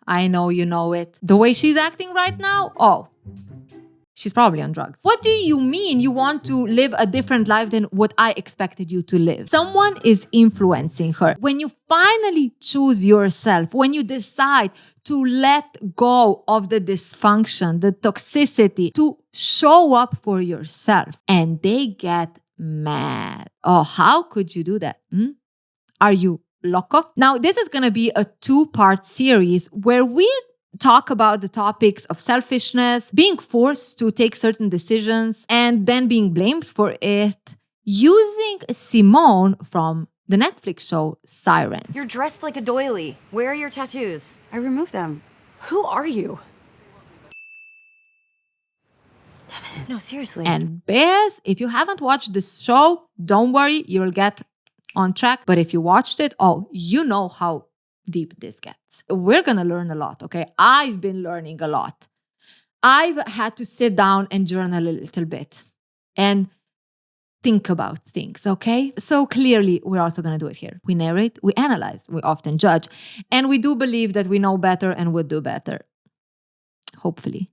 I know you know it. The way she's acting right now, oh, she's probably on drugs. What do you mean you want to live a different life than what I expected you to live? Someone is influencing her. When you finally choose yourself, when you decide to let go of the dysfunction, the toxicity, to show up for yourself, and they get mad. Oh, how could you do that? Are you loco? Now, this is going to be a 2-part series where we talk about the topics of selfishness, being forced to take certain decisions, and then being blamed for it, using Simone from the Netflix show Sirens. You're dressed like a doily. Where are your tattoos? I removed them. Who are you? No, seriously. And Bez, if you haven't watched this show, don't worry, you'll get on track. But if you watched it, you know how deep this gets. We're gonna learn a lot, okay? I've been learning a lot. I've had to sit down and journal a little bit and think about things, okay? So clearly, we're also gonna do it here. We narrate, we analyze, we often judge, and we do believe that we know better and would do better. Hopefully.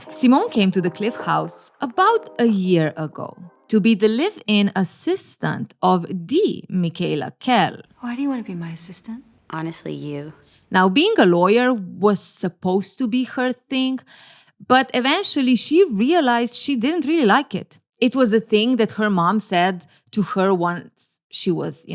Simone came to the Cliff House about a year ago to be the live-in assistant of the Michaela Kell. Why do you want to be my assistant? Honestly, you. Now, being a lawyer was supposed to be her thing, but eventually she realized she didn't really like it. It was a thing that her mom said to her once she was,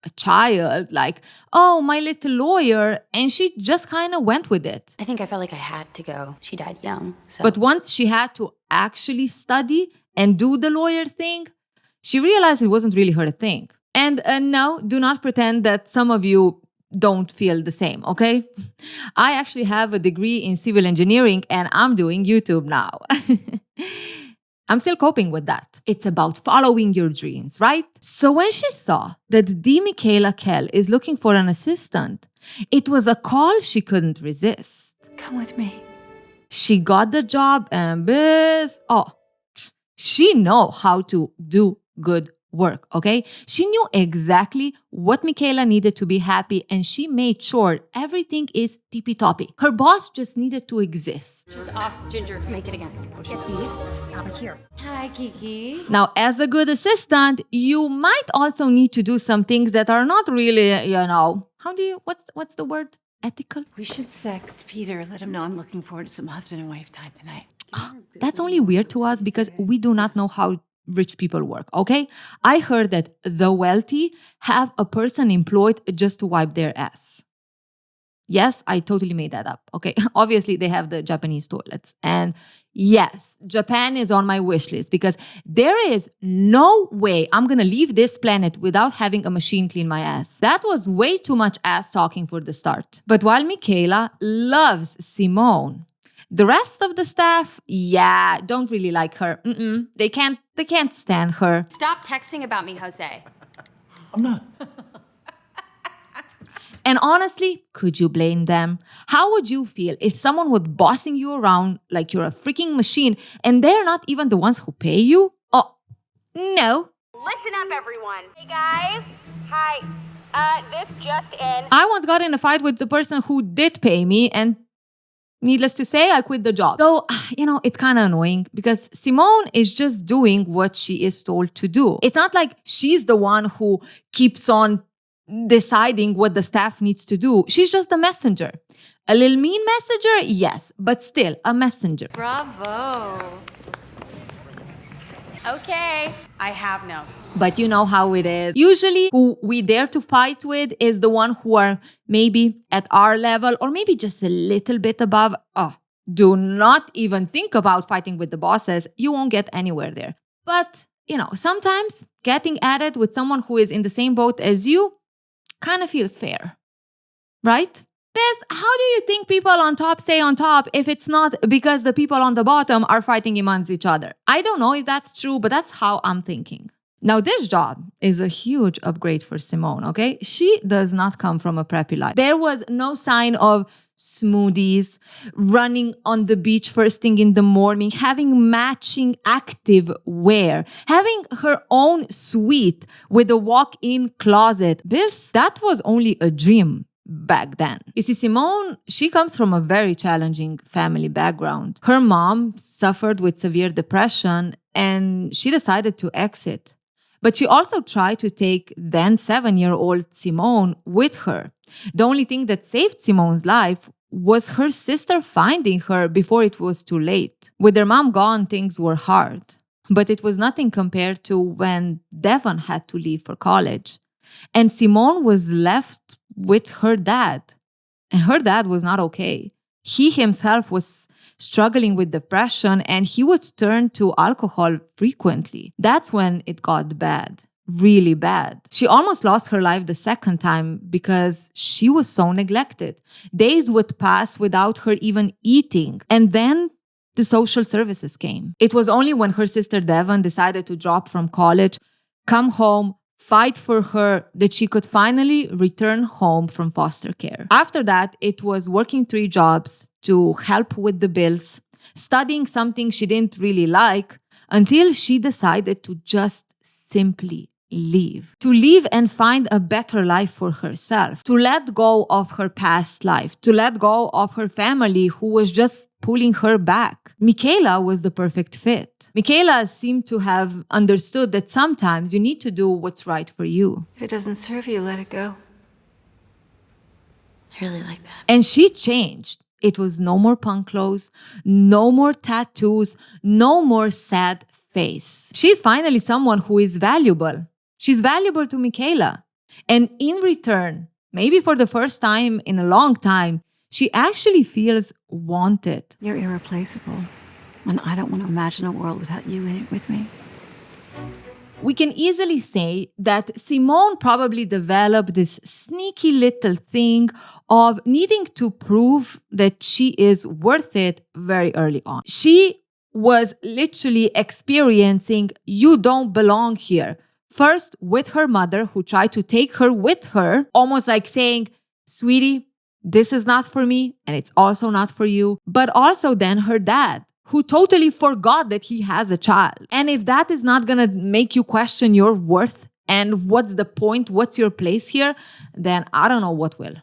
a child, like, oh, my little lawyer, and she just kind of went with it. I think I felt like I had to go. She died young, so. But once she had to actually study and do the lawyer thing, she realized it wasn't really her thing. And no, do not pretend that some of you don't feel the same, okay? I actually have a degree in civil engineering and I'm doing YouTube now. I'm still coping with that. It's about following your dreams, right? So when she saw that the Michaela Kell is looking for an assistant, it was a call she couldn't resist. Come with me. She got the job and she know how to do good work, okay? She knew exactly what Michaela needed to be happy and she made sure everything is tippy-toppy. Her boss just needed to exist. Just off, Ginger. Make it again. Get these out of here. Hi, Kiki. Now, as a good assistant, you might also need to do some things that are not really, what's the word? Ethical? We should sext Peter. Let him know I'm looking forward to some husband and wife time tonight. That's only weird to us because we do not know how rich people work, okay? I heard that the wealthy have a person employed just to wipe their ass. Yes, I totally made that up, okay? Obviously, they have the Japanese toilets. And yes, Japan is on my wish list because there is no way I'm gonna leave this planet without having a machine clean my ass. That was way too much ass talking for the start. But while Michaela loves Simone, the rest of the staff, don't really like her. They can't stand her. Stop texting about me, Jose. I'm not. And honestly, could you blame them? How would you feel if someone was bossing you around like you're a freaking machine and they're not even the ones who pay you? Oh, no. Listen up, everyone. Hey, guys. Hi. This just in. I once got in a fight with the person who did pay me and needless to say, I quit the job. Though, it's kind of annoying because Simone is just doing what she is told to do. It's not like she's the one who keeps on deciding what the staff needs to do. She's just the messenger. A little mean messenger? Yes, but still a messenger. Bravo. Okay, I have notes. But you know how it is. Usually who we dare to fight with is the one who are maybe at our level or maybe just a little bit above. Do not even think about fighting with the bosses. You won't get anywhere there. But, sometimes getting at it with someone who is in the same boat as you kind of feels fair, right? Biz, how do you think people on top stay on top if it's not because the people on the bottom are fighting amongst each other? I don't know if that's true, but that's how I'm thinking. Now, this job is a huge upgrade for Simone, okay? She does not come from a preppy life. There was no sign of smoothies, running on the beach first thing in the morning, having matching active wear, having her own suite with a walk-in closet. That was only a dream back then. You see, Simone, she comes from a very challenging family background. Her mom suffered with severe depression and she decided to exit. But she also tried to take then 7-year-old Simone with her. The only thing that saved Simone's life was her sister finding her before it was too late. With their mom gone, things were hard. But it was nothing compared to when Devon had to leave for college. And Simone was left with her dad. And her dad was not okay. He himself was struggling with depression and he would turn to alcohol frequently. That's when it got bad, really bad. She almost lost her life the second time because she was so neglected. Days would pass without her even eating. And then the social services came. It was only when her sister Devon decided to drop from college, come home, fight for her, that she could finally return home from foster care. After that, it was working 3 jobs to help with the bills, studying something she didn't really like, until she decided to just simply leave. To leave and find a better life for herself. To let go of her past life. To let go of her family who was just pulling her back. Michaela was the perfect fit. Michaela seemed to have understood that sometimes you need to do what's right for you. If it doesn't serve you, let it go. I really like that. And she changed. It was no more punk clothes, no more tattoos, no more sad face. She's finally someone who is valuable. She's valuable to Michaela. And in return, maybe for the first time in a long time, she actually feels wanted. You're irreplaceable. And I don't want to imagine a world without you in it with me. We can easily say that Simone probably developed this sneaky little thing of needing to prove that she is worth it very early on. She was literally experiencing, you don't belong here. First with her mother, who tried to take her with her, almost like saying, sweetie, this is not for me, and it's also not for you. But also then her dad, who totally forgot that he has a child. And if that is not gonna make you question your worth and what's the point, what's your place here, then I don't know what will.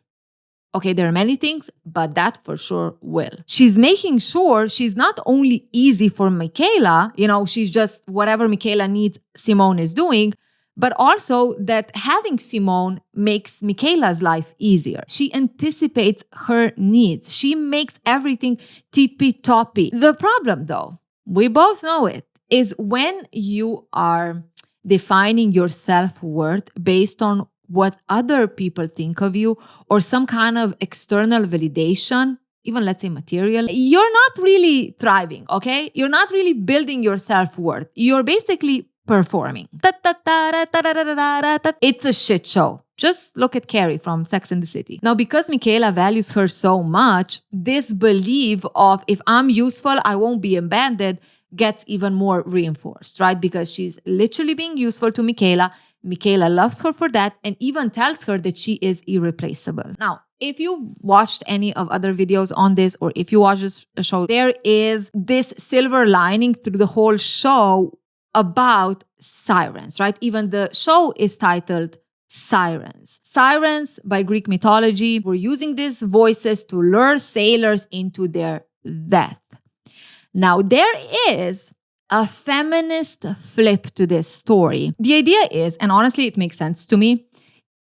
Okay, there are many things, but that for sure will. She's making sure she's not only easy for Michaela, she's just whatever Michaela needs, Simone is doing, but also that having Simone makes Michaela's life easier. She anticipates her needs. She makes everything tippy-toppy. The problem, though, we both know it, is when you are defining your self-worth based on what other people think of you or some kind of external validation, even let's say material, you're not really thriving, okay? You're not really building your self-worth. You're basically performing. It's a shit show. Just look at Carrie from Sex and the City. Now, because Michaela values her so much, this belief of if I'm useful, I won't be abandoned gets even more reinforced, right? Because she's literally being useful to Michaela. Michaela loves her for that and even tells her that she is irreplaceable. Now, if you've watched any of other videos on this, or if you watch this show, there is this silver lining through the whole show about sirens, right? Even the show is titled Sirens. Sirens, by Greek mythology, were using these voices to lure sailors into their death. Now, there is a feminist flip to this story. The idea is, and honestly, it makes sense to me,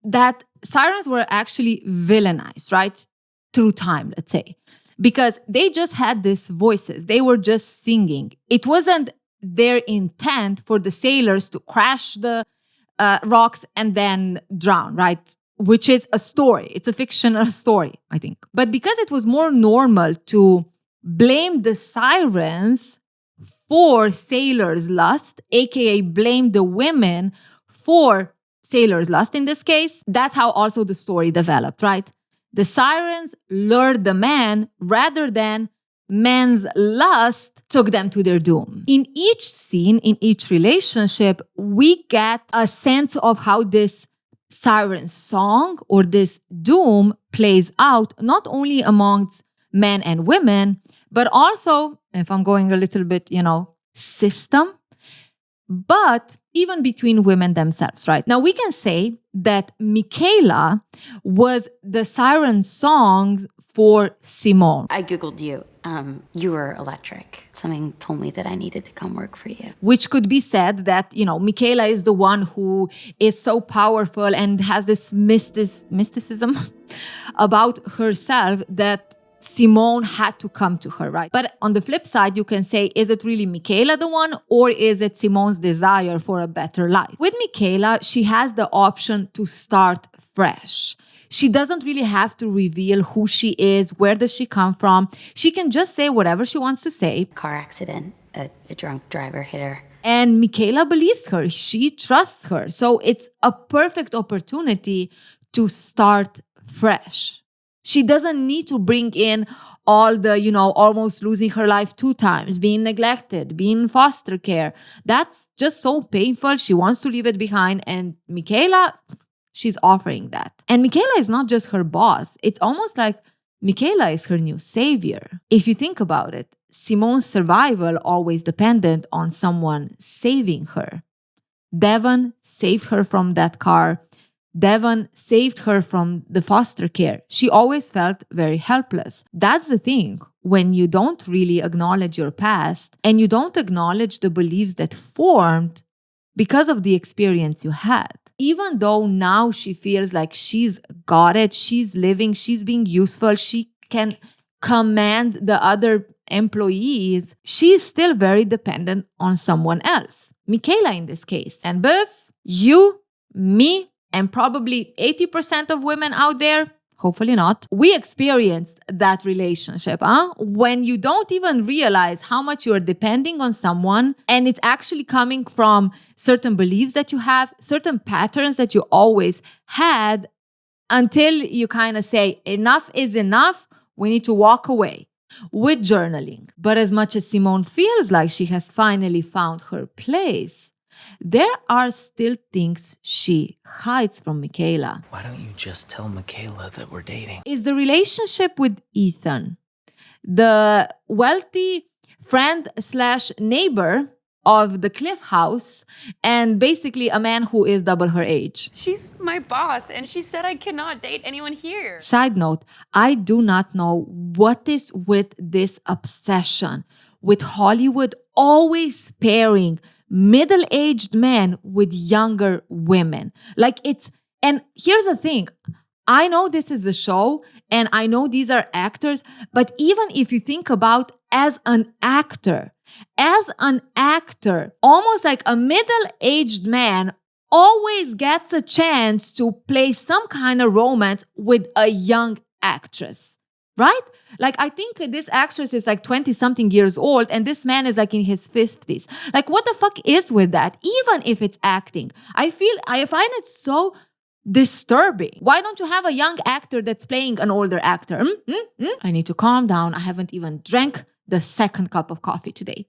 that sirens were actually villainized, right? Through time, let's say. Because they just had these voices. They were just singing. It wasn't their intent for the sailors to crash the rocks and then drown, right? Which is a story. It's a fictional story, I think. But because it was more normal to blame the sirens for sailors' lust, aka blame the women for sailors' lust in this case, that's how also the story developed, right? The sirens lured the man rather than men's lust took them to their doom. In each scene, in each relationship, we get a sense of how this siren song or this doom plays out, not only amongst men and women, but also, if I'm going a little bit, system, but even between women themselves, right? Now, we can say that Michaela was the siren song for Simone. I Googled you. You were electric. Something told me that I needed to come work for you. Which could be said that, Michaela is the one who is so powerful and has this mysticism about herself that Simone had to come to her, right? But on the flip side, you can say, is it really Michaela the one, or is it Simone's desire for a better life? With Michaela, she has the option to start fresh. She doesn't really have to reveal who she is, where does she come from. She can just say whatever she wants to say. Car accident. A drunk driver hit her. And Michaela believes her. She trusts her. So it's a perfect opportunity to start fresh. She doesn't need to bring in all the, almost losing her life 2 times, being neglected, being in foster care. That's just so painful. She wants to leave it behind. And Michaela, she's offering that. And Michaela is not just her boss. It's almost like Michaela is her new savior. If you think about it, Simone's survival always depended on someone saving her. Devon saved her from that car. Devon saved her from the foster care. She always felt very helpless. That's the thing. When you don't really acknowledge your past and you don't acknowledge the beliefs that formed because of the experience you had. Even though now she feels like she's got it, she's living, she's being useful, she can command the other employees, she's still very dependent on someone else. Michaela in this case. And Buzz, you, me, and probably 80% of women out there, hopefully not, we experienced that relationship, when you don't even realize how much you're depending on someone and it's actually coming from certain beliefs that you have, certain patterns that you always had, until you kind of say, enough is enough, we need to walk away. With journaling. But as much as Simone feels like she has finally found her place, there are still things she hides from Michaela. Why don't you just tell Michaela that we're dating? Is the relationship with Ethan, the wealthy friend/neighbor of the Cliff House, and basically a man who is double her age. She's my boss, and she said I cannot date anyone here. Side note, I do not know what is with this obsession with Hollywood always pairing middle-aged men with younger women. And here's the thing. I know this is a show and I know these are actors, but even if you think about as an actor, almost like a middle-aged man always gets a chance to play some kind of romance with a young actress. Right? I think this actress is 20-something years old and this man is in his 50s. What the fuck is with that? Even if it's acting. I find it so disturbing. Why don't you have a young actor that's playing an older actor? I need to calm down. I haven't even drank the second cup of coffee today.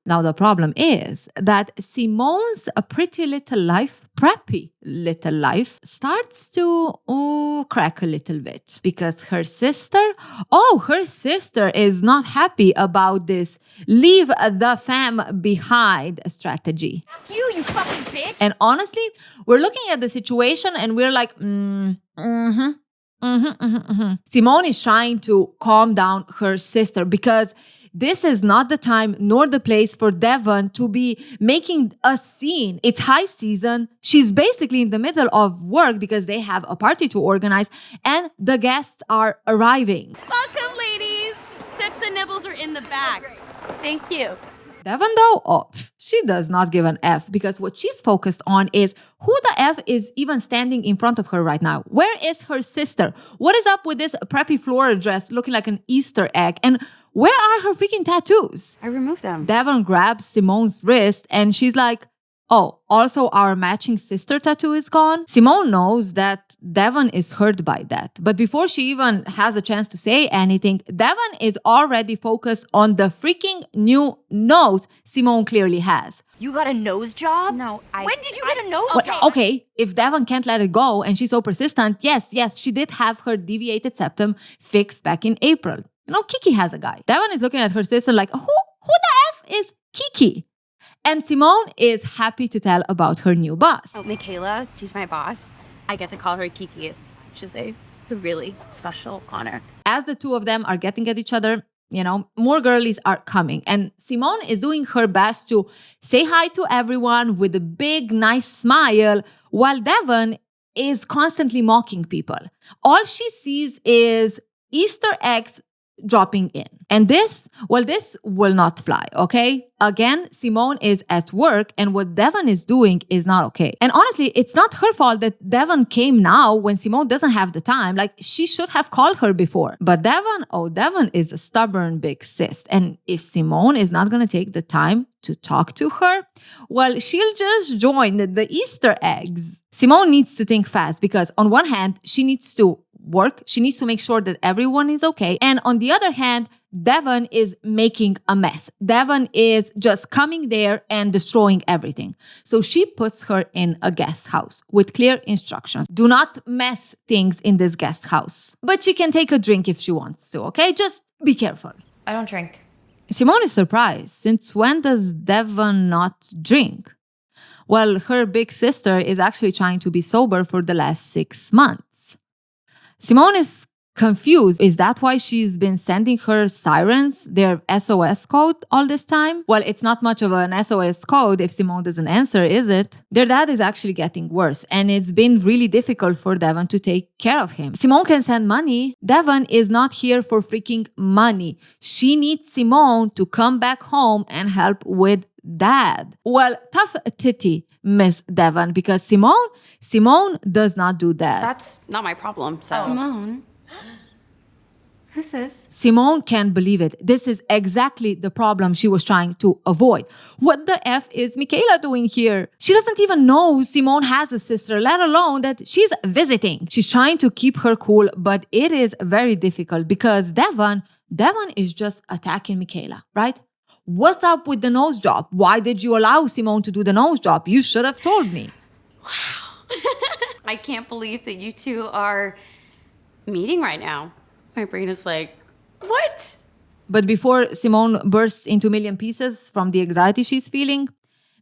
Now, the problem is that Simone's preppy little life, starts to crack a little bit because her sister is not happy about this leave the fam behind strategy. You fucking bitch! And honestly, we're looking at the situation and we're like, Simone is trying to calm down her sister because this is not the time nor the place for Devon to be making a scene. It's high season. She's basically in the middle of work because they have a party to organize and the guests are arriving. Welcome, ladies. Sips and nibbles are in the back. Thank you. Devon, though, she does not give an F because what she's focused on is who the F is even standing in front of her right now. Where is her sister? What is up with this preppy floral dress looking like an Easter egg? And where are her freaking tattoos? I removed them. Devon grabs Simone's wrist and she's like, oh, also our matching sister tattoo is gone? Simone knows that Devon is hurt by that. But before she even has a chance to say anything, Devon is already focused on the freaking new nose Simone clearly has. You got a nose job? No, When did you get a nose job? Okay, if Devon can't let it go and she's so persistent, yes, she did have her deviated septum fixed back in April. Kiki has a guy. Devon is looking at her sister like, who the F is Kiki? And Simone is happy to tell about her new boss. Oh, Michaela, she's my boss. I get to call her Kiki, which is it's a really special honor. As the two of them are getting at each other, more girlies are coming. And Simone is doing her best to say hi to everyone with a big, nice smile, while Devon is constantly mocking people. All she sees is Easter eggs dropping in. And this will not fly, okay? Again, Simone is at work, and what Devon is doing is not okay. And honestly, it's not her fault that Devon came now when Simone doesn't have the time. Like, she should have called her before. But Devon is a stubborn big sis. And if Simone is not going to take the time to talk to her, well, she'll just join the Easter eggs. Simone needs to think fast because on one hand, she needs to work. She needs to make sure that everyone is okay. And on the other hand, Devon is making a mess. Devon is just coming there and destroying everything. So she puts her in a guest house with clear instructions. Do not mess things in this guest house. But she can take a drink if she wants to, okay? Just be careful. I don't drink. Simone is surprised. Since when does Devon not drink? Well, her big sister is actually trying to be sober for the last 6 months. Simone is confused. Is that why she's been sending her Sirens their SOS code all this time? Well, it's not much of an SOS code if Simone doesn't answer, is it? Their dad is actually getting worse, and it's been really difficult for Devon to take care of him. Simone can send money. Devon is not here for freaking money. She needs Simone to come back home and help with Dad. Well, tough titty, Miss Devon, because Simone does not do that. That's not my problem, so... Simone? Who's this? Simone can't believe it. This is exactly the problem she was trying to avoid. What the F is Michaela doing here? She doesn't even know Simone has a sister, let alone that she's visiting. She's trying to keep her cool, but it is very difficult because Devon is just attacking Michaela, right? What's up with the nose job? Why did you allow Simone to do the nose job? You should have told me. Wow. I can't believe that you two are meeting right now. My brain is like, what? But before Simone bursts into a million pieces from the anxiety she's feeling,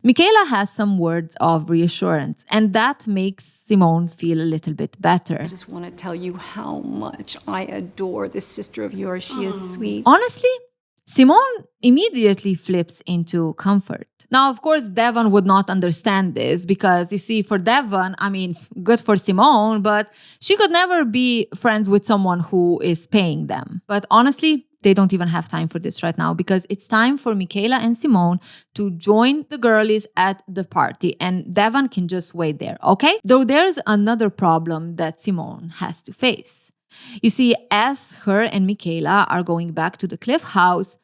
Michaela has some words of reassurance, and that makes Simone feel a little bit better. I just want to tell you how much I adore this sister of yours. She is sweet. Honestly, Simone immediately flips into comfort. Now, of course, Devon would not understand this because, you see, for Devon, good for Simone, but she could never be friends with someone who is paying them. But honestly, they don't even have time for this right now because it's time for Michaela and Simone to join the girlies at the party, and Devon can just wait there, okay? Though there's another problem that Simone has to face. You see, as her and Michaela are going back to the Cliff House,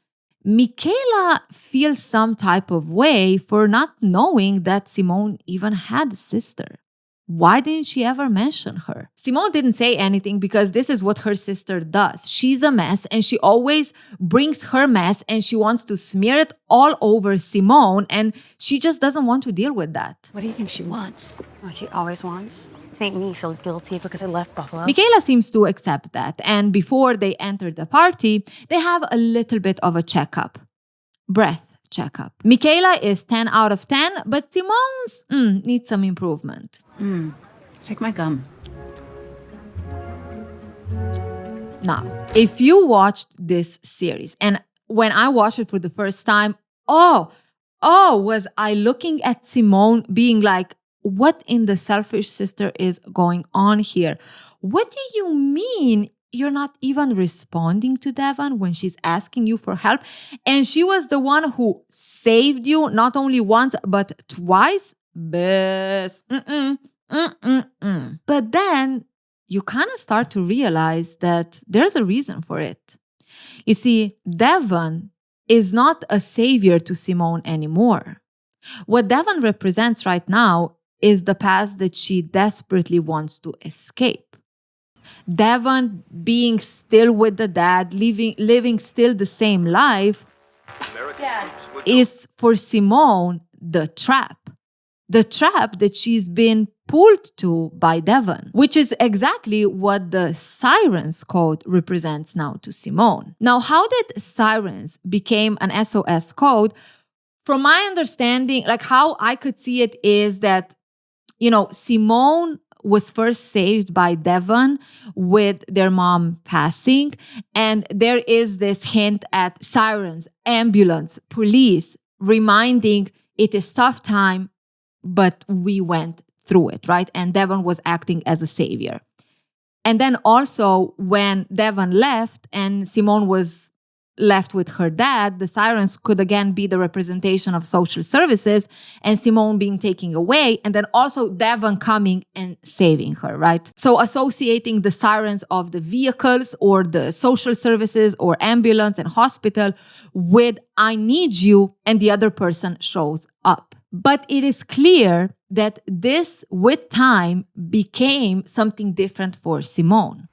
Michaela feels some type of way for not knowing that Simone even had a sister. Why didn't she ever mention her? Simone didn't say anything because this is what her sister does. She's a mess and she always brings her mess and she wants to smear it all over Simone, and she just doesn't want to deal with that. What do you think she wants? What she always wants. To make me feel guilty because I left Buffalo. Michaela seems to accept that, and before they enter the party, they have a little bit of a checkup. Breath checkup. Michaela is 10 out of 10, but Simone's needs some improvement. Take my gum. Now, if you watched this series, and when I watched it for the first time, was I looking at Simone being like, what in the selfish sister is going on here? What do you mean you're not even responding to Devon when she's asking you for help? And she was the one who saved you not only once, but twice? But then you kind of start to realize that there's a reason for it. You see, Devon is not a savior to Simone anymore. What Devon represents right now is the past that she desperately wants to escape. Devon being still with the dad, living still the same life, is for Simone the trap. The trap that she's been pulled to by Devon, which is exactly what the Sirens code represents now to Simone. Now, how did Sirens become an SOS code? from my understanding, like how I could see it is that, Simone was first saved by Devon with their mom passing. And there is this hint at sirens, ambulance, police, reminding it is tough time, but we went through it, right? And Devon was acting as a savior. And then also when Devon left and Simone was left with her dad, the sirens could again be the representation of social services and Simone being taken away, and then also Devon coming and saving her, right? So associating the sirens of the vehicles or the social services or ambulance and hospital with I need you, and the other person shows up. But it is clear that this, with time, became something different for Simone.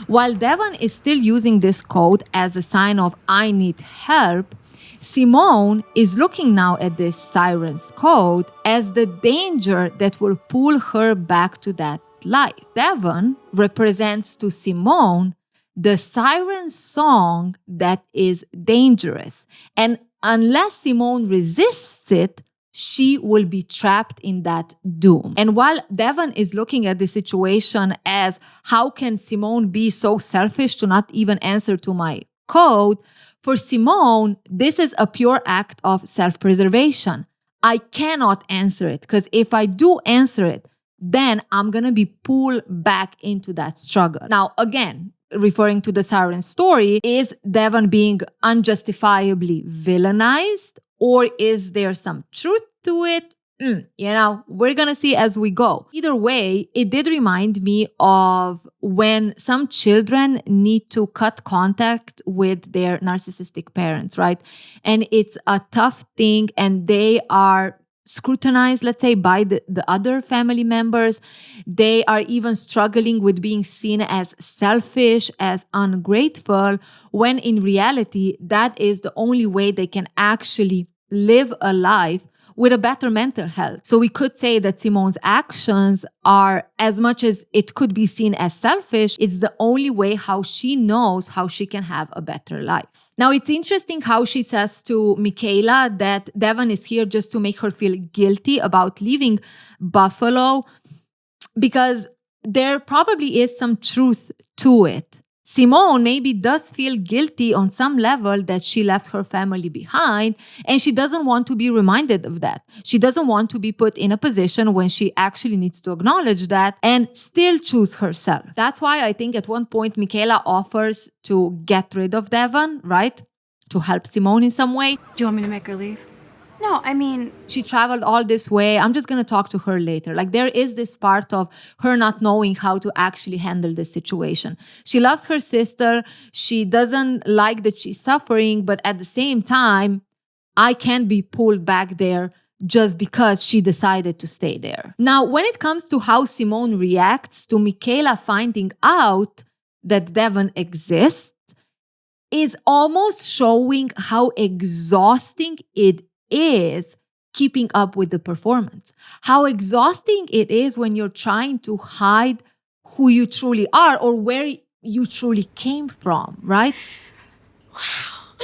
While Devon is still using this code as a sign of I need help, Simone is looking now at this siren's code as the danger that will pull her back to that life. Devon represents to Simone the siren song that is dangerous. And unless Simone resists it, she will be trapped in that doom. And while Devon is looking at the situation as how can Simone be so selfish to not even answer to my code, for Simone, this is a pure act of self-preservation. I cannot answer it because if I do answer it, then I'm going to be pulled back into that struggle. Now, again, referring to the siren story, is Devon being unjustifiably villainized? Or is there some truth to it? We're going to see as we go. Either way, it did remind me of when some children need to cut contact with their narcissistic parents, right? And it's a tough thing and they are scrutinized, let's say, by the other family members. They are even struggling with being seen as selfish, as ungrateful, when in reality, that is the only way they can actually live a life with a better mental health. So we could say that Simone's actions are, as much as it could be seen as selfish, it's the only way how she knows how she can have a better life. Now, it's interesting how she says to Michaela that Devon is here just to make her feel guilty about leaving Buffalo, because there probably is some truth to it. Simone maybe does feel guilty on some level that she left her family behind, and she doesn't want to be reminded of that. She doesn't want to be put in a position when she actually needs to acknowledge that and still choose herself. That's why I think at one point Michaela offers to get rid of Devon, right? To help Simone in some way. Do you want me to make her leave? No, I mean, She traveled all this way. I'm just going to talk to her later. Like there is this part of her not knowing how to actually handle this situation. She loves her sister. She doesn't like that she's suffering, but at the same time, I can't be pulled back there just because she decided to stay there. Now, when it comes to how Simone reacts to Michaela finding out that Devon exists, is almost showing how exhausting it is keeping up with the performance. How exhausting it is when you're trying to hide who you truly are or where you truly came from, right? wow.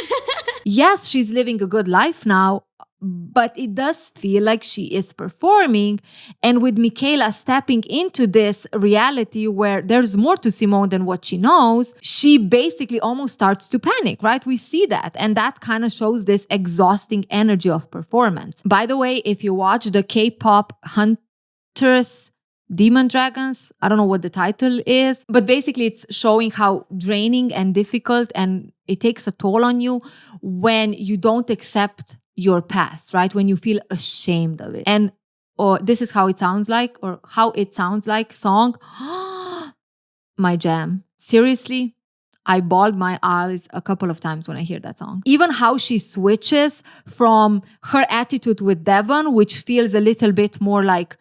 Yes, she's living a good life now, but it does feel like she is performing. And with Michaela stepping into this reality where there's more to Simone than what she knows, she basically almost starts to panic, right? We see that. And that kind of shows this exhausting energy of performance. By the way, if you watch the K-pop Hunters Demon Dragons, I don't know what the title is, but basically it's showing how draining and difficult and it takes a toll on you when you don't accept your past, right? When you feel ashamed of it. And this is how it sounds like, or how it sounds like song. My jam. Seriously, I bawled my eyes a couple of times when I hear that song. Even how she switches from her attitude with Devon, which feels a little bit more like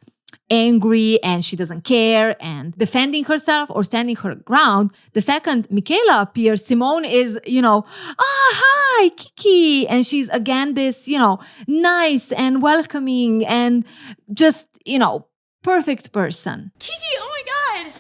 angry and she doesn't care and defending herself or standing her ground. The second Michaela appears, Simone is, hi, Kiki. And she's again this, nice and welcoming and just, perfect person. Kiki, oh my god.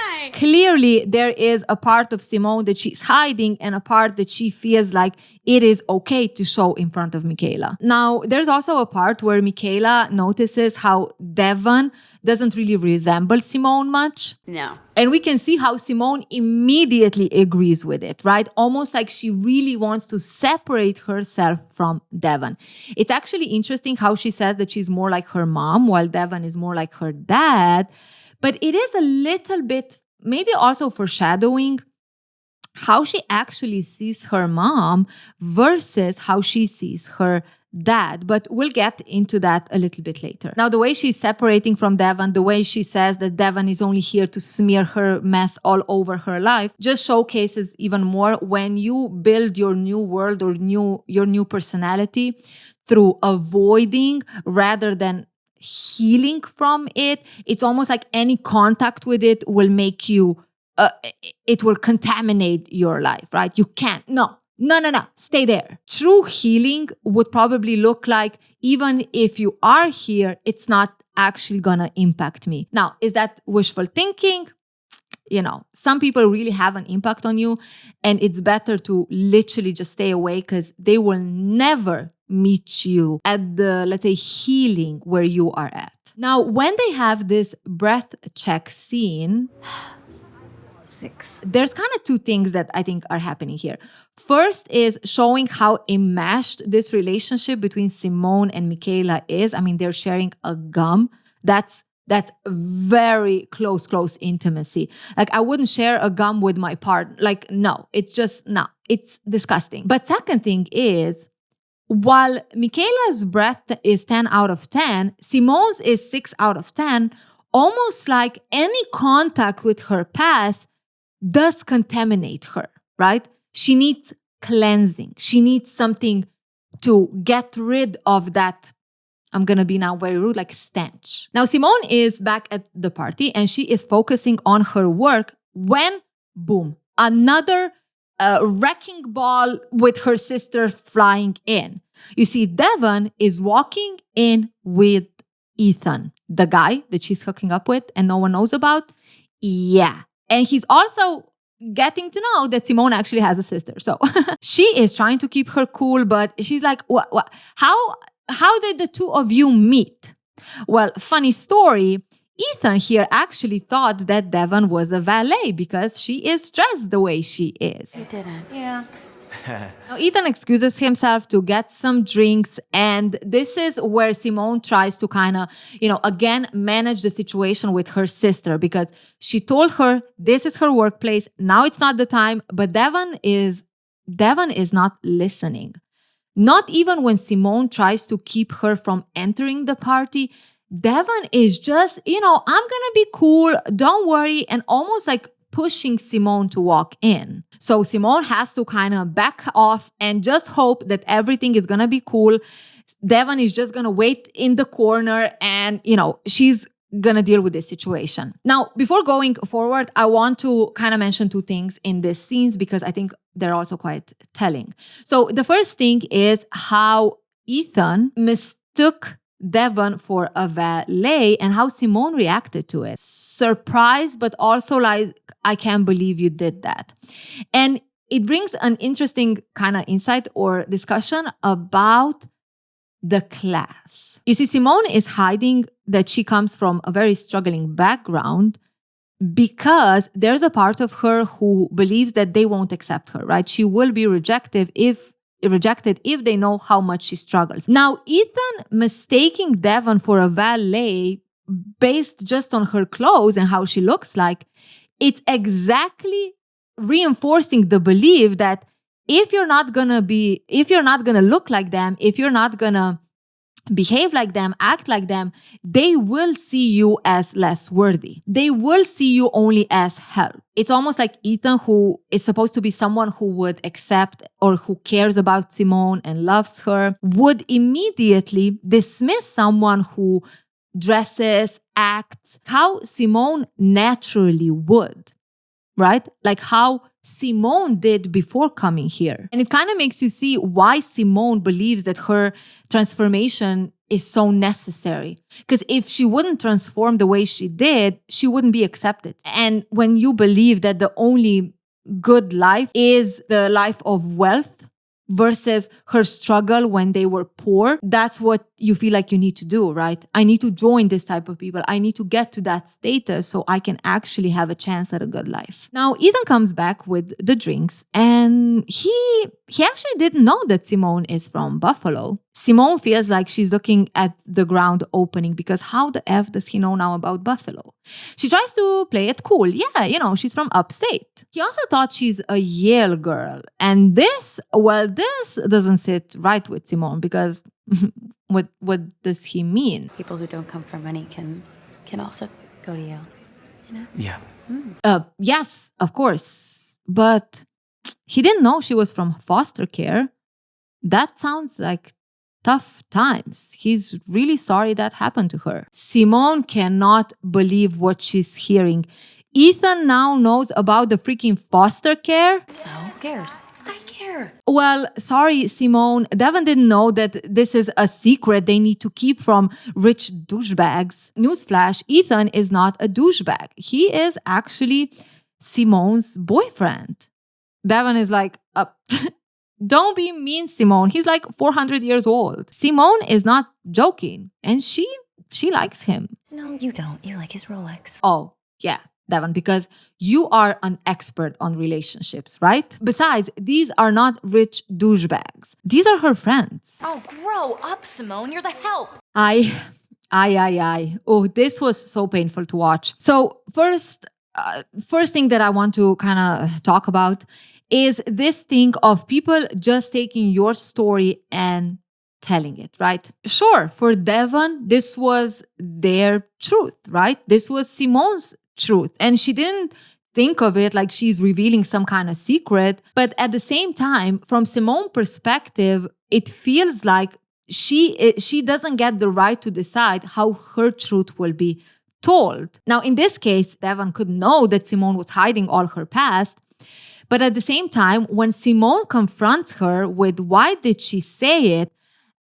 Hi. Clearly, there is a part of Simone that she's hiding and a part that she feels like it is okay to show in front of Michaela. Now, there's also a part where Michaela notices how Devon doesn't really resemble Simone much. No. And we can see how Simone immediately agrees with it, right? Almost like she really wants to separate herself from Devon. It's actually interesting how she says that she's more like her mom, while Devon is more like her dad. But it is a little bit, maybe also foreshadowing how she actually sees her mom versus how she sees her dad. But we'll get into that a little bit later. Now, the way she's separating from Devon, the way she says that Devon is only here to smear her mess all over her life, just showcases even more when you build your new world or your new personality through avoiding rather than healing from it. It's almost like any contact with it will make you, it will contaminate your life, right? You can't, no, stay there. True healing would probably look like, even if you are here, it's not actually gonna impact me. Now, is that wishful thinking? You know, some people really have an impact on you, and it's better to literally just stay away because they will never meet you at the, let's say, healing where you are at. Now, when they have this breath check scene, 6. there's kind of two things that I think are happening here. First is showing how enmeshed this relationship between Simone and Michaela is. I mean, they're sharing a gum. That's very close intimacy. Like, I wouldn't share a gum with my partner. Like, no, it's disgusting. But second thing is, while Michaela's breath is 10 out of 10, Simone's is 6 out of 10, almost like any contact with her past does contaminate her, right? She needs cleansing. She needs something to get rid of that, I'm going to be now very rude, like stench. Now, Simone is back at the party and she is focusing on her work when, boom, another wrecking ball with her sister flying in. You see, Devon is walking in with Ethan, the guy that she's hooking up with and no one knows about. Yeah. And he's also getting to know that Simone actually has a sister. So she is trying to keep her cool, but she's like, what? How did the two of you meet? Well, funny story. Ethan here actually thought that Devon was a valet because she is dressed the way she is. You didn't. Yeah. Now, Ethan excuses himself to get some drinks, and this is where Simone tries to kind of, again, manage the situation with her sister because she told her this is her workplace. Now it's not the time, but Devon is not listening. Not even when Simone tries to keep her from entering the party. Devon is just, I'm gonna be cool, don't worry, and almost like pushing Simone to walk in. So Simone has to kind of back off and just hope that everything is gonna be cool. Devon is just gonna wait in the corner and, she's gonna deal with this situation. Now, before going forward, I want to kind of mention two things in these scenes because I think they're also quite telling. So the first thing is how Ethan mistook Devon for a valet and how Simone reacted to it. Surprised, but also like, I can't believe you did that. And it brings an interesting kind of insight or discussion about the class. You see, Simone is hiding that she comes from a very struggling background because there's a part of her who believes that they won't accept her, right? She will be rejected if they know how much she struggles. Now, Ethan mistaking Devon for a valet based just on her clothes and how she looks like, it's exactly reinforcing the belief that if you're not gonna look like them, if you're not gonna behave like them, act like them, they will see you as less worthy. They will see you only as help. It's almost like Ethan, who is supposed to be someone who would accept or who cares about Simone and loves her, would immediately dismiss someone who dresses, acts how Simone naturally would, right? Like how Simone did before coming here. And it kind of makes you see why Simone believes that her transformation is so necessary. Because if she wouldn't transform the way she did, she wouldn't be accepted. And when you believe that the only good life is the life of wealth versus her struggle when they were poor, that's what you feel like you need to do, right? I need to join this type of people. I need to get to that status so I can actually have a chance at a good life. Now, Ethan comes back with the drinks and he actually didn't know that Simone is from Buffalo. Simone feels like she's looking at the ground opening because how the F does he know now about Buffalo? She tries to play it cool. Yeah, she's from upstate. He also thought she's a Yale girl. And this doesn't sit right with Simone because what does he mean? People who don't come from money can also go to Yale, you know? Yeah. Yes, of course. But he didn't know she was from foster care. That sounds like tough times. He's really sorry that happened to her. Simone cannot believe what she's hearing. Ethan now knows about the freaking foster care. So, who cares? I care. Well, sorry, Simone. Devon didn't know that this is a secret they need to keep from rich douchebags. Newsflash, Ethan is not a douchebag. He is actually Simone's boyfriend. Devon is like, don't be mean, Simone. He's like 400 years old. Simone is not joking. And she likes him. No, you don't. You like his Rolex. Oh, yeah, Devon, because you are an expert on relationships, right? Besides, these are not rich douchebags. These are her friends. Oh, grow up, Simone. You're the help. Aye. Oh, this was so painful to watch. So first thing that I want to kind of talk about is this thing of people just taking your story and telling it, right? Sure, for Devon, this was their truth, right? This was Simone's truth. And she didn't think of it like she's revealing some kind of secret. But at the same time, from Simone's perspective, it feels like she doesn't get the right to decide how her truth will be told. Now, in this case, Devon could know that Simone was hiding all her past. But at the same time, when Simone confronts her with why did she say it,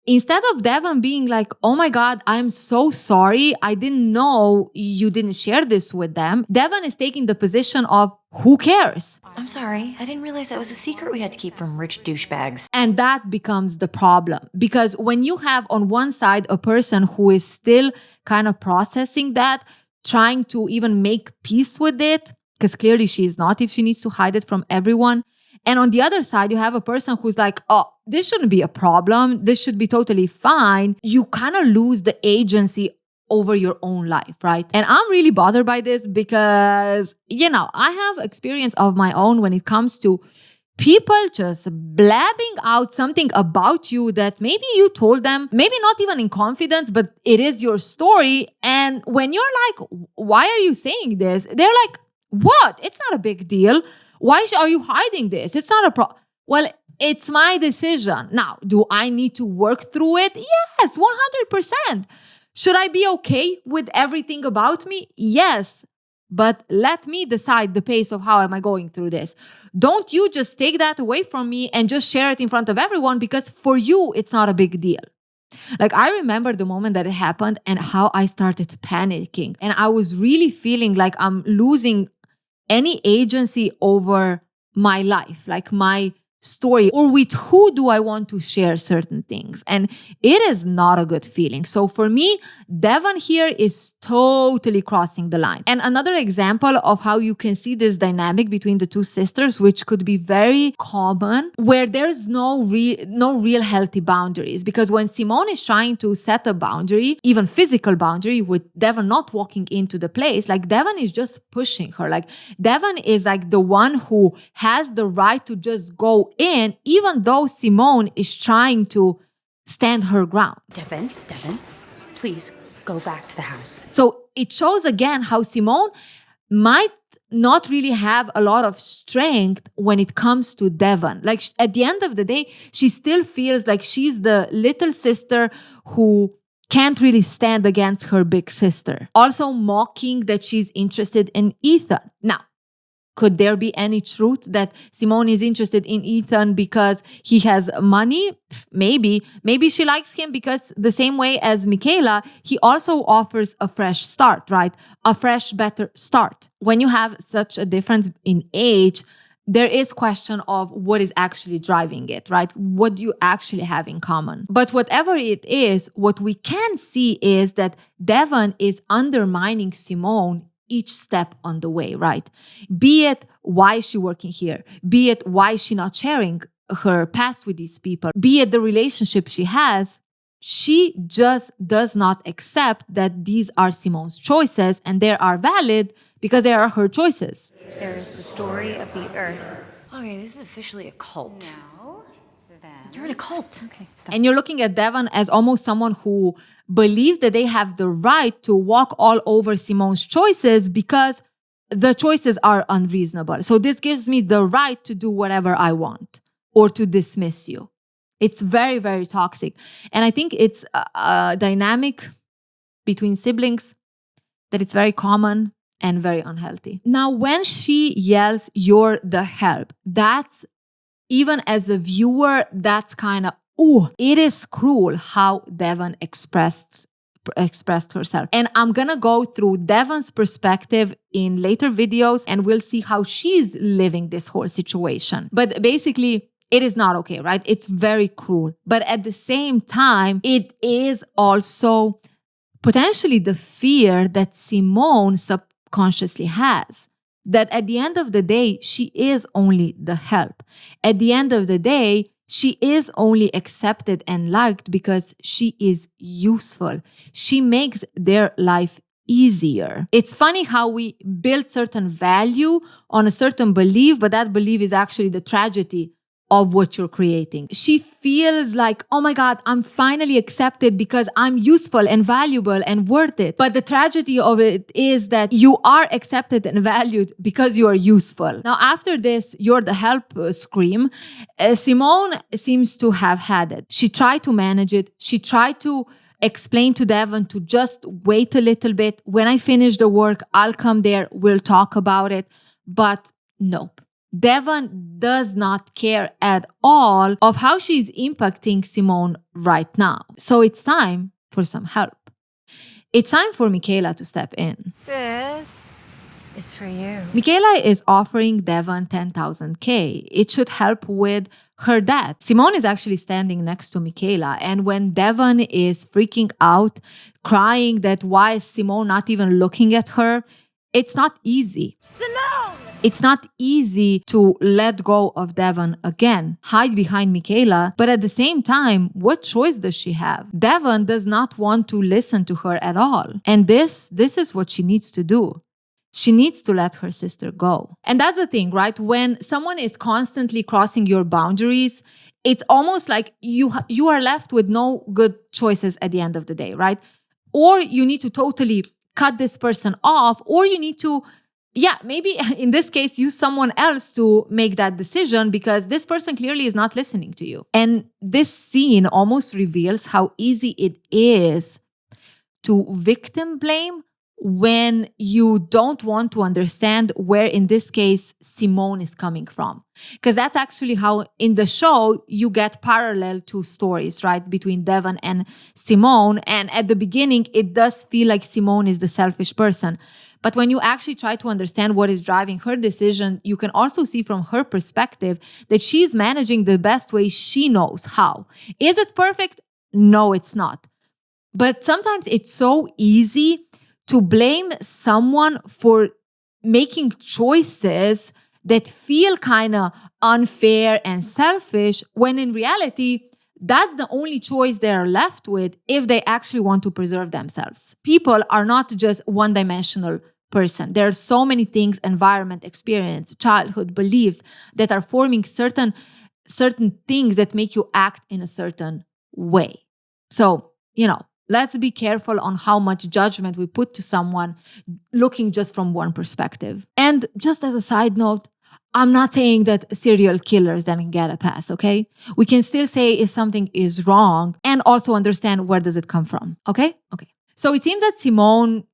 instead of Devon being like, oh my God, I'm so sorry, I didn't know you didn't share this with them, Devon is taking the position of who cares? I'm sorry. I didn't realize that was a secret we had to keep from rich douchebags. And that becomes the problem. Because when you have on one side a person who is still kind of processing that, trying to even make peace with it, because clearly she is not if she needs to hide it from everyone. And on the other side, you have a person who's like, oh, this shouldn't be a problem. This should be totally fine. You kind of lose the agency over your own life, right? And I'm really bothered by this because, I have experience of my own when it comes to people just blabbing out something about you that maybe you told them, maybe not even in confidence, but it is your story. And when you're like, why are you saying this? They're like, what? It's not a big deal. Why are you hiding this? It's not a problem. Well, it's my decision. Now, do I need to work through it? Yes, 100%. Should I be okay with everything about me? Yes. But let me decide the pace of how am I going through this. Don't you just take that away from me and just share it in front of everyone because for you, it's not a big deal. Like, I remember the moment that it happened and how I started panicking. And I was really feeling like I'm losing any agency over my life, like my story, or with who do I want to share certain things. And it is not a good feeling. So for me, Devon here is totally crossing the line. And another example of how you can see this dynamic between the two sisters, which could be very common, where there's no real healthy boundaries. Because when Simone is trying to set a boundary, even physical boundary, with Devon not walking into the place, like Devon is just pushing her. Like Devon is like the one who has the right to just go in, even though Simone is trying to stand her ground. Devon, please go back to the house. So it shows again how Simone might not really have a lot of strength when it comes to Devon. Like at the end of the day, she still feels like she's the little sister who can't really stand against her big sister. Also mocking that she's interested in Ethan. Now, Could there be any truth that Simone is interested in Ethan because he has money? Maybe. Maybe she likes him because the same way as Michaela, he also offers a fresh start, right? A fresh, better start. When you have such a difference in age, there is question of what is actually driving it, right? What do you actually have in common? But whatever it is, what we can see is that Devon is undermining Simone each step on the way, right? Be it why is she working here? Be it why is she not sharing her past with these people? Be it the relationship she has, she just does not accept that these are Simone's choices and they are valid because they are her choices. There's the story of the Earth. Okay, this is officially a cult. No, then. You're in a cult. Okay, stop. And you're looking at Devon as almost someone who believes that they have the right to walk all over Simone's choices because the choices are unreasonable. So this gives me the right to do whatever I want or to dismiss you. It's very, very toxic. And I think it's a dynamic between siblings that it's very common and very unhealthy. Now, when she yells, "You're the help," that's, even as a viewer, that's kind of, it is cruel how Devon expressed herself. And I'm gonna go through Devon's perspective in later videos and we'll see how she's living this whole situation. But basically, it is not okay, right? It's very cruel. But at the same time, it is also potentially the fear that Simone subconsciously has. That at the end of the day, she is only the help. At the end of the day, she is only accepted and liked because she is useful. She makes their life easier. It's funny how we build certain value on a certain belief, but that belief is actually the tragedy of what you're creating. She feels like, oh my God, I'm finally accepted because I'm useful and valuable and worth it. But the tragedy of it is that you are accepted and valued because you are useful. Now, after this, "You're the help" scream, Simone seems to have had it. She tried to manage it. She tried to explain to Devon to just wait a little bit. When I finish the work, I'll come there. We'll talk about it. But nope. Devon does not care at all of how she's impacting Simone right now. So it's time for some help. It's time for Michaela to step in. This is for you. Michaela is offering Devon $10,000. It should help with her debt. Simone is actually standing next to Michaela. And when Devon is freaking out, crying that why is Simone not even looking at her, it's not easy. Simone! It's not easy to let go of Devon again, hide behind Michaela, but at the same time, what choice does she have? Devon does not want to listen to her at all. And this is what she needs to do. She needs to let her sister go. And that's the thing, right? When someone is constantly crossing your boundaries, it's almost like you are left with no good choices at the end of the day, right? Or you need to totally cut this person off, or you need to maybe in this case, use someone else to make that decision because this person clearly is not listening to you. And this scene almost reveals how easy it is to victim blame when you don't want to understand where, in this case, Simone is coming from. Because that's actually how in the show you get parallel two stories, right? Between Devon and Simone. And at the beginning, it does feel like Simone is the selfish person. But when you actually try to understand what is driving her decision, you can also see from her perspective that she's managing the best way she knows how. Is it perfect? No, it's not. But sometimes it's so easy to blame someone for making choices that feel kind of unfair and selfish, when in reality, that's the only choice they're left with if they actually want to preserve themselves. People are not just one-dimensional person. There are so many things, environment, experience, childhood, beliefs that are forming certain things that make you act in a certain way. So, let's be careful on how much judgment we put to someone looking just from one perspective. And just as a side note, I'm not saying that serial killers then get a pass, okay? We can still say if something is wrong and also understand where does it come from, okay? Okay. So it seems that Simone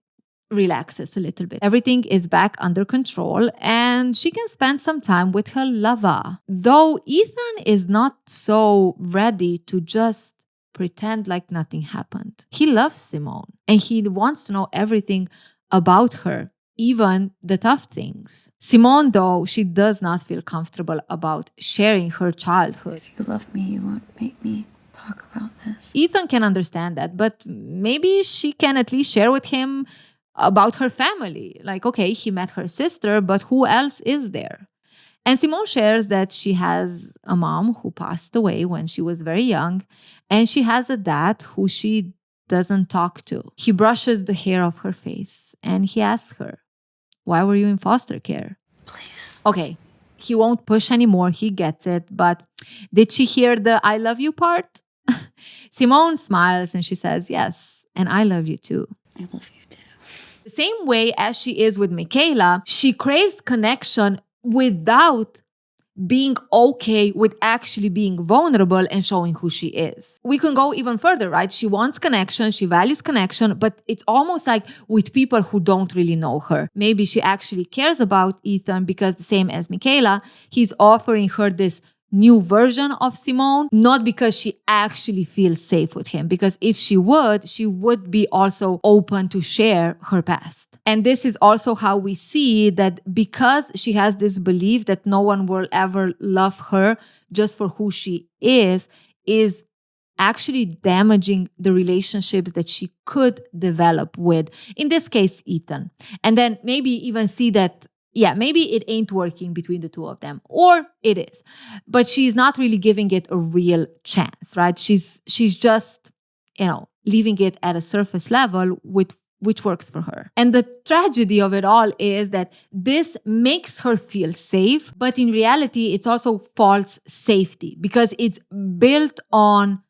relaxes a little bit. Everything is back under control and she can spend some time with her lover. Though Ethan is not so ready to just pretend like nothing happened. He loves Simone and he wants to know everything about her, even the tough things. Simone, though, she does not feel comfortable about sharing her childhood. If you love me, you won't make me talk about this. Ethan can understand that, but maybe she can at least share with him about her family. Like, okay, he met her sister, but who else is there? And Simone shares that she has a mom who passed away when she was very young, and she has a dad who she doesn't talk to. He brushes the hair off her face and he asks her, why were you in foster care? Please. Okay, he won't push anymore, he gets it, but did she hear the I love you part? Simone smiles and she says, yes, and I love you too. I love you too. The same way as she is with Michaela, she craves connection without being okay with actually being vulnerable and showing who she is. We can go even further, right? She wants connection, she values connection, but it's almost like with people who don't really know her. Maybe she actually cares about Ethan because the same as Michaela, he's offering her this new version of Simone, not because she actually feels safe with him, because if she would be also open to share her past. And this is also how we see that because she has this belief that no one will ever love her just for who she is actually damaging the relationships that she could develop with, in this case, Ethan. And then maybe even see that maybe it ain't working between the two of them, or it is. But she's not really giving it a real chance, right? She's just, leaving it at a surface level which works for her. And the tragedy of it all is that this makes her feel safe, but in reality, it's also false safety because it's built on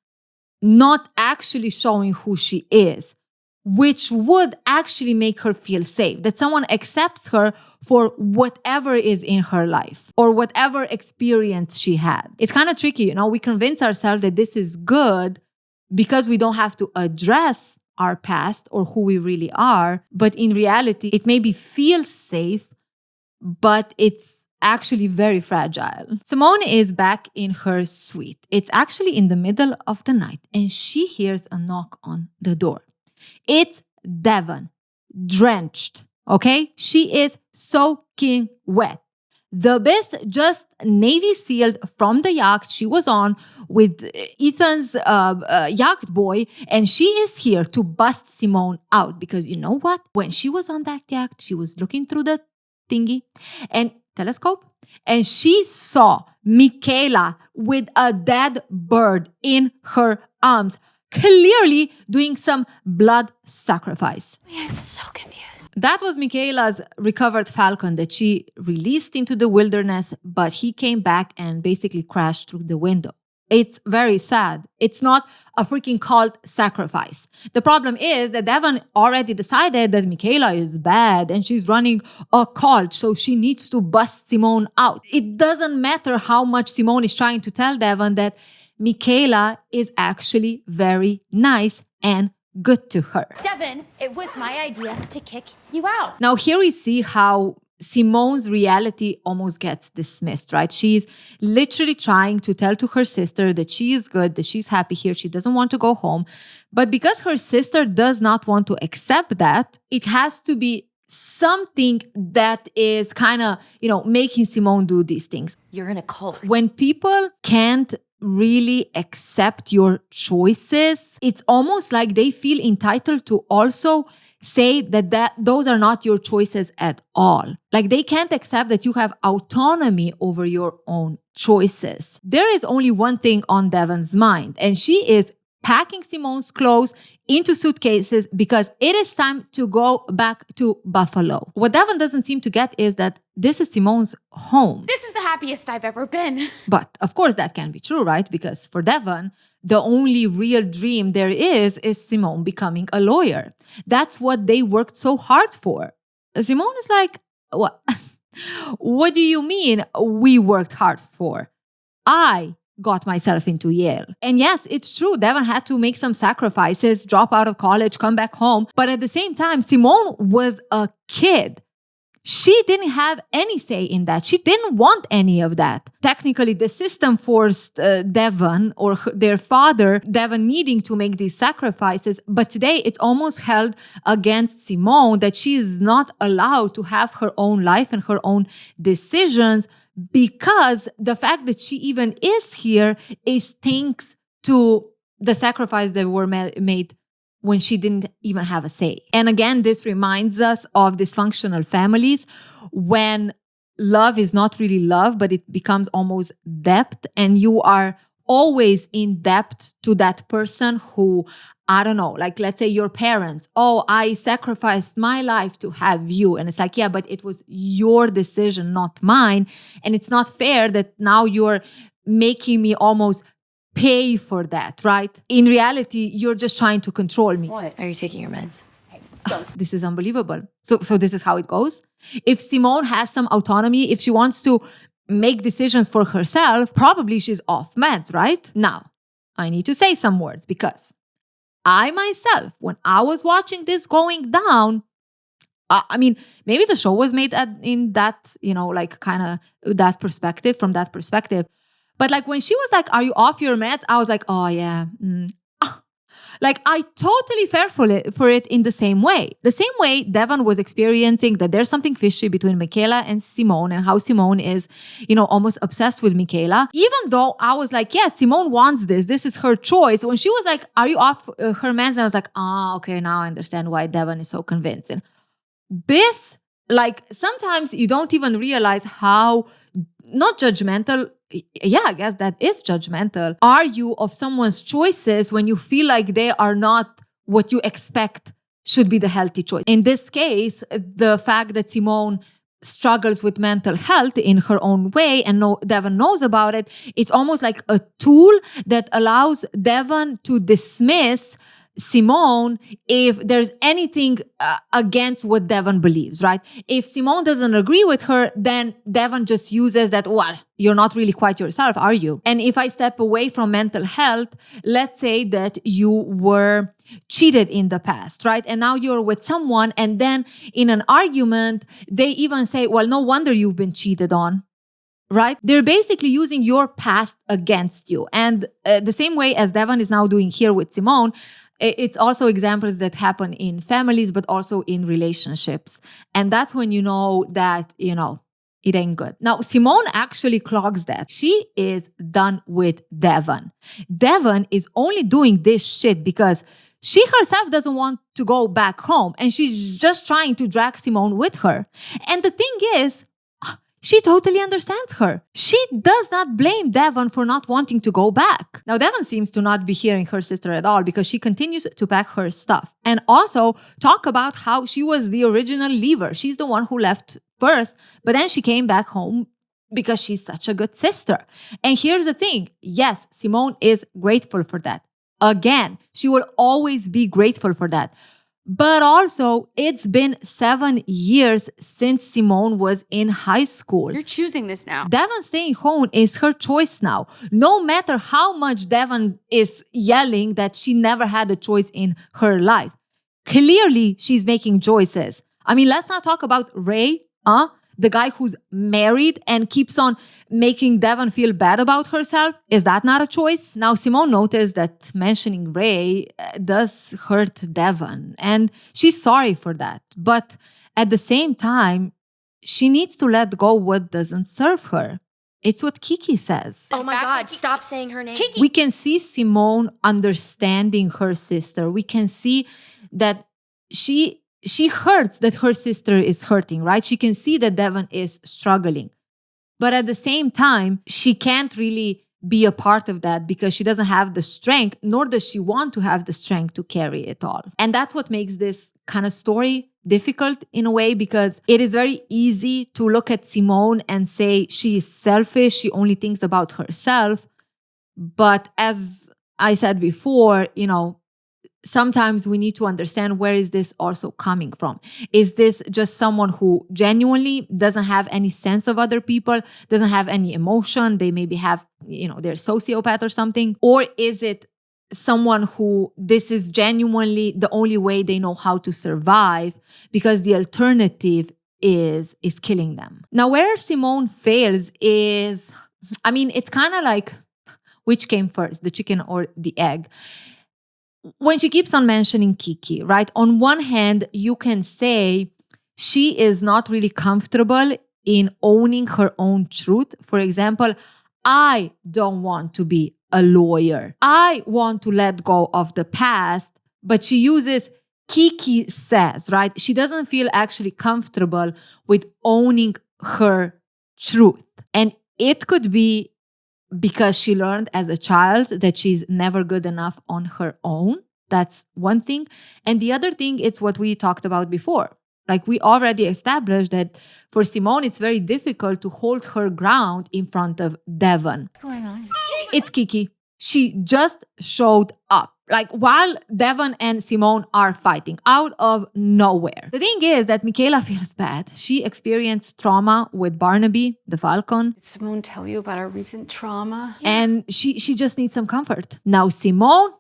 not actually showing who she is, which would actually make her feel safe, that someone accepts her for whatever is in her life or whatever experience she had. It's kind of tricky, we convince ourselves that this is good because we don't have to address our past or who we really are, but in reality, it maybe feels safe, but it's actually very fragile. Simone is back in her suite. It's actually in the middle of the night and she hears a knock on the door. It's Devon, drenched, okay? She is soaking wet. The best just Navy sealed from the yacht she was on with Ethan's yacht boy, and she is here to bust Simone out because you know what? When she was on that yacht, she was looking through the thingy and telescope, and she saw Michaela with a dead bird in her arms, clearly doing some blood sacrifice. I'm so confused. That was Michaela's recovered falcon that she released into the wilderness, but he came back and basically crashed through the window. It's very sad. It's not a freaking cult sacrifice. The problem is that Devon already decided that Michaela is bad and she's running a cult, so she needs to bust Simone out. It doesn't matter how much Simone is trying to tell Devon that Michaela is actually very nice and good to her. Devon, it was my idea to kick you out. Now here we see how Simone's reality almost gets dismissed, right? She's literally trying to tell to her sister that she is good, that she's happy here, she doesn't want to go home. But because her sister does not want to accept that, it has to be something that is kind of, making Simone do these things. You're in a cult. When people can't really accept your choices, it's almost like they feel entitled to also say that those are not your choices at all. Like they can't accept that you have autonomy over your own choices. There is only one thing on Devon's mind, and she is packing Simone's clothes into suitcases because it is time to go back to Buffalo. What Devon doesn't seem to get is that this is Simone's home. This is the happiest I've ever been. But of course that can be true, right? Because for Devon, the only real dream there is Simone becoming a lawyer. That's what they worked so hard for. Simone is like, what? What do you mean we worked hard for? I got myself into Yale. And yes, it's true. Devon had to make some sacrifices, drop out of college, come back home. But at the same time, Simone was a kid. She didn't have any say in that. She didn't want any of that. Technically, the system forced Devon or their father, Devon, needing to make these sacrifices. But today, it's almost held against Simone that she is not allowed to have her own life and her own decisions, because the fact that she even is here is thanks to the sacrifice that were made when she didn't even have a say. And again, this reminds us of dysfunctional families when love is not really love, but it becomes almost debt, and you are always in debt to that person who, I don't know, like let's say your parents, oh, I sacrificed my life to have you. And it's like, yeah, but it was your decision, not mine. And it's not fair that now you're making me almost pay for that, right? In reality, you're just trying to control me. What? Are you taking your meds? This is unbelievable. So this is how it goes. If Simone has some autonomy, if she wants to make decisions for herself, probably she's off meds, right? Now, I need to say some words because I myself, when I was watching this going down, I mean, maybe the show was made in that, like kind of that perspective, from that perspective. But like when she was like, are you off your meds? I was like, oh yeah. Like I totally fell for it in the same way. The same way Devon was experiencing that there's something fishy between Michaela and Simone, and how Simone is, almost obsessed with Michaela. Even though I was like, yeah, Simone wants this. This is her choice. When she was like, are you off her meds? And I was like, okay, now I understand why Devon is so convincing. This, like sometimes you don't even realize how not judgmental, yeah, I guess that is judgmental, are you of someone's choices when you feel like they are not what you expect should be the healthy choice. In this case, the fact that Simone struggles with mental health in her own way and Devon knows about it, it's almost like a tool that allows Devon to dismiss Simone if there's anything against what Devon believes, right? If Simone doesn't agree with her, then Devon just uses that, well, you're not really quite yourself, are you? And if I step away from mental health, let's say that you were cheated in the past, right? And now you're with someone, and then in an argument, they even say, well, no wonder you've been cheated on. Right? They're basically using your past against you. And the same way as Devon is now doing here with Simone, it's also examples that happen in families, but also in relationships. And that's when you know that, it ain't good. Now, Simone actually clocks that. She is done with Devon. Devon is only doing this shit because she herself doesn't want to go back home. And she's just trying to drag Simone with her. And the thing is, she totally understands her. She does not blame Devon for not wanting to go back. Now, Devon seems to not be hearing her sister at all because she continues to pack her stuff. And also talk about how she was the original leaver. She's the one who left first, but then she came back home because she's such a good sister. And here's the thing. Yes, Simone is grateful for that. Again, she will always be grateful for that. But also, it's been 7 years since Simone was in high school. You're choosing this now. Devon staying home is her choice now. No matter how much Devon is yelling that she never had a choice in her life. Clearly, she's making choices. I mean, let's not talk about Ray, the guy who's married and keeps on making Devon feel bad about herself. Is that not a choice? Now, Simone noticed that mentioning Ray does hurt Devon, and she's sorry for that. But at the same time, she needs to let go what doesn't serve her. It's what Kiki says. Oh my God, stop saying her name. We can see Simone understanding her sister. We can see that she hurts that her sister is hurting, right? She can see that Devon is struggling. But at the same time, she can't really be a part of that because she doesn't have the strength, nor does she want to have the strength to carry it all. And that's what makes this kind of story difficult in a way, because it is very easy to look at Simone and say she is selfish, she only thinks about herself. But as I said before, sometimes we need to understand, where is this also coming from? Is this just someone who genuinely doesn't have any sense of other people, doesn't have any emotion? They maybe have they're sociopath or something? Or is it someone who this is genuinely the only way they know how to survive because the alternative is killing them? Now, where Simone fails is, it's kind of like, which came first, the chicken or the egg? When she keeps on mentioning Kiki, right? On one hand, you can say she is not really comfortable in owning her own truth. For example, I don't want to be a lawyer. I want to let go of the past, but she uses Kiki says, right? She doesn't feel actually comfortable with owning her truth. And it could be because she learned as a child that she's never good enough on her own. That's one thing. And the other thing, it's what we talked about before. Like we already established that for Simone, it's very difficult to hold her ground in front of Devon. What's going on? It's Kiki. She just showed up. Like while Devon and Simone are fighting out of nowhere. The thing is that Michaela feels bad. She experienced trauma with Barnaby, the falcon. Did Simone tell you about our recent trauma? And she just needs some comfort. Now Simone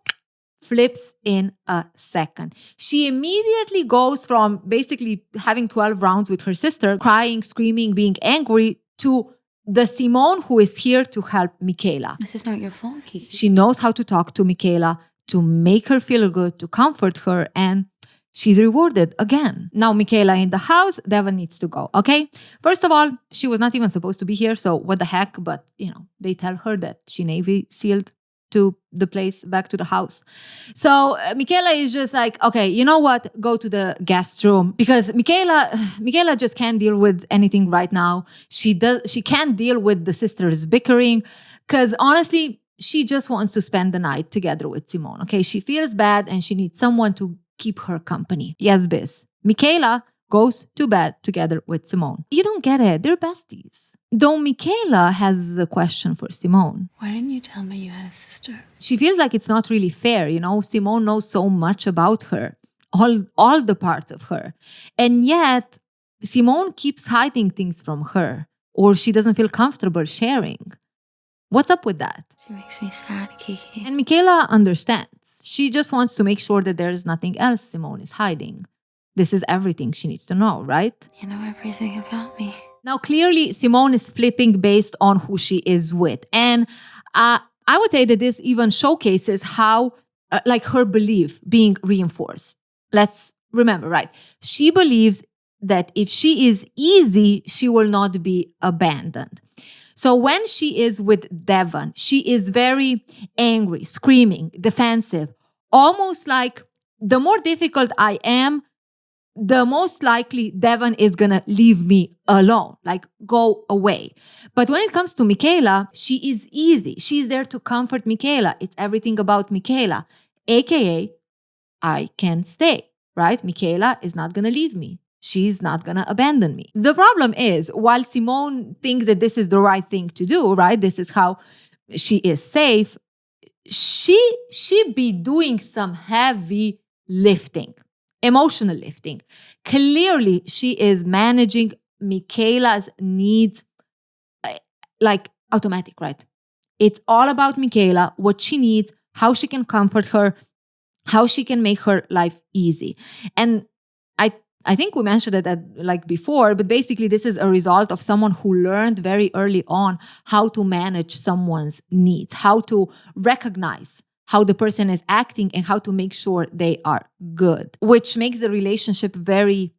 flips in a second. She immediately goes from basically having 12 rounds with her sister, crying, screaming, being angry, to the Simone who is here to help Michaela. This is not your fault, Kiki. She knows how to talk to Michaela, to make her feel good, to comfort her, and she's rewarded again. Now Michaela in the house, Devon needs to go, okay? First of all, she was not even supposed to be here, so what the heck? But, they tell her that she Navy sealed to the place, back to the house. So Michaela is just like, okay, you know what? Go to the guest room, because Michaela just can't deal with anything right now. She can't deal with the sisters bickering, because honestly, she just wants to spend the night together with Simone. Okay, she feels bad and she needs someone to keep her company. Yes, Biz. Michaela goes to bed together with Simone. You don't get it. They're besties. Though Michaela has a question for Simone. Why didn't you tell me you had a sister? She feels like it's not really fair. Simone knows so much about her, all the parts of her. And yet, Simone keeps hiding things from her, or she doesn't feel comfortable sharing. What's up with that? She makes me sad, Kiki. And Michaela understands. She just wants to make sure that there is nothing else Simone is hiding. This is everything she needs to know, right? You know everything about me. Now, clearly, Simone is flipping based on who she is with. And I would say that this even showcases how, her belief being reinforced. Let's remember, right? She believes that if she is easy, she will not be abandoned. So when she is with Devon, she is very angry, screaming, defensive, almost like the more difficult I am, the most likely Devon is gonna leave me alone, like go away. But when it comes to Michaela, she is easy. She's there to comfort Michaela. It's everything about Michaela, aka I can stay, right? Michaela is not gonna leave me. She's not gonna abandon me. The problem is, while Simone thinks that this is the right thing to do, right? This is how she is safe. She be doing some heavy lifting. Emotional lifting. Clearly, she is managing Michaela's needs like automatic, right? It's all about Michaela, what she needs, how she can comfort her, how she can make her life easy. And I think we mentioned it before, but basically this is a result of someone who learned very early on how to manage someone's needs, how to recognize how the person is acting and how to make sure they are good, which makes the relationship very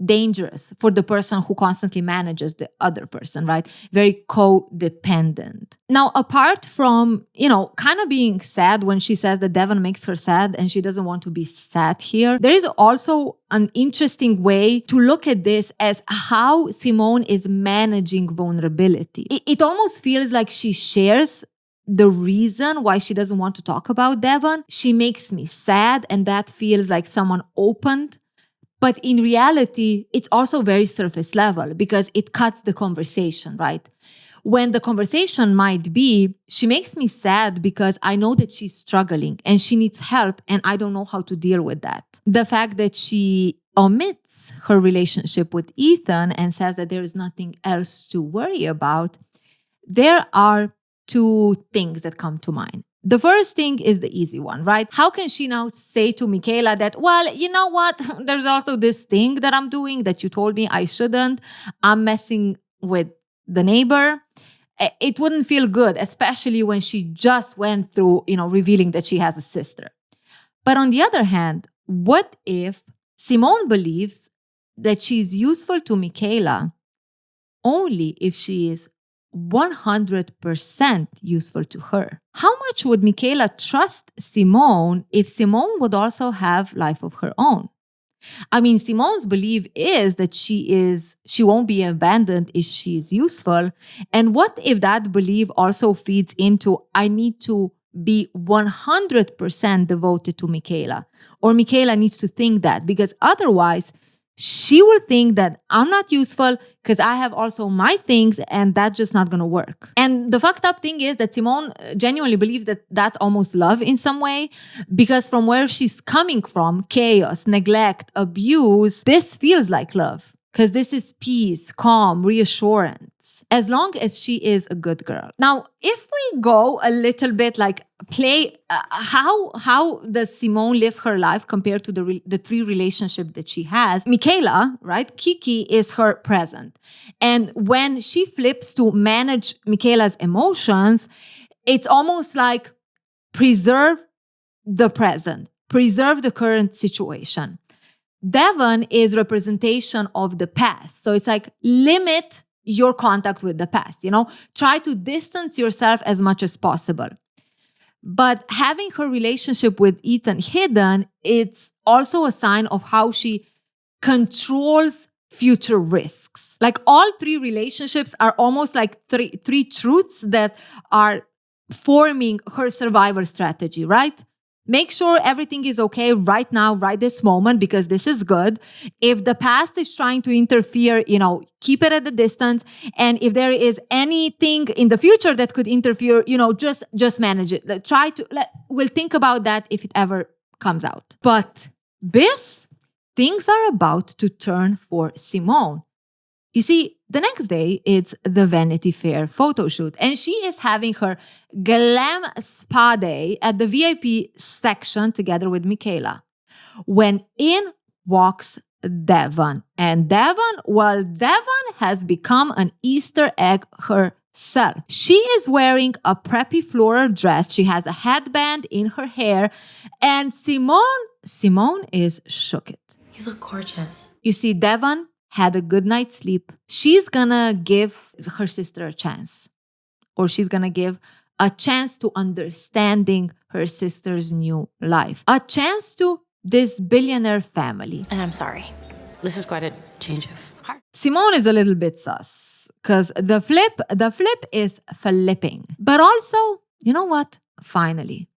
dangerous for the person who constantly manages the other person, right? Very codependent. Now, apart from, kind of being sad when she says that Devon makes her sad and she doesn't want to be sad here, there is also an interesting way to look at this as how Simone is managing vulnerability. It almost feels like she shares the reason why she doesn't want to talk about Devon. She makes me sad, and that feels like someone opened. But in reality, it's also very surface level because it cuts the conversation, right? When the conversation might be, she makes me sad because I know that she's struggling and she needs help and I don't know how to deal with that. The fact that she omits her relationship with Ethan and says that there is nothing else to worry about, there are two things that come to mind. The first thing is the easy one, right? How can she now say to Michaela that, well, you know what? There's also this thing that I'm doing that you told me I shouldn't. I'm messing with the neighbor. It wouldn't feel good, especially when she just went through, revealing that she has a sister. But on the other hand, what if Simone believes that she's useful to Michaela only if she is 100% useful to her? How much would Michaela trust Simone if Simone would also have life of her own? I mean, Simone's belief is that she won't be abandoned if she is useful. And what if that belief also feeds into, I need to be 100% devoted to Michaela, or Michaela needs to think that, because otherwise she will think that I'm not useful because I have also my things, and that's just not going to work. And the fucked up thing is that Simone genuinely believes that that's almost love in some way, because from where she's coming from, chaos, neglect, abuse, this feels like love, because this is peace, calm, reassurance, as long as she is a good girl. Now, if we go a little bit like play, how does Simone live her life compared to the three relationships that she has? Michaela, right? Kiki is her present. And when she flips to manage Michaela's emotions, it's almost like preserve the present, preserve the current situation. Devon is representation of the past. So it's like limit your contact with the past, try to distance yourself as much as possible. But having her relationship with Ethan hidden, it's also a sign of how she controls future risks. Like all three relationships are almost like three truths that are forming her survival strategy, right? Make sure everything is okay right now, right this moment, because this is good. If the past is trying to interfere, keep it at a distance. And if there is anything in the future that could interfere, just manage it. We'll think about that if it ever comes out. But things are about to turn for Simone. You see, the next day, it's the Vanity Fair photo shoot, and she is having her glam spa day at the VIP section together with Michaela. When in walks Devon. And Devon has become an Easter egg herself. She is wearing a preppy floral dress. She has a headband in her hair, and Simone is shooked. You look gorgeous. You see, Devon had a good night's sleep. She's gonna give her sister a chance. Or she's gonna give a chance to understanding her sister's new life. A chance to this billionaire family. And I'm sorry. This is quite a change of heart. Simone is a little bit sus. Because the flip is flipping. But also, you know what? Finally,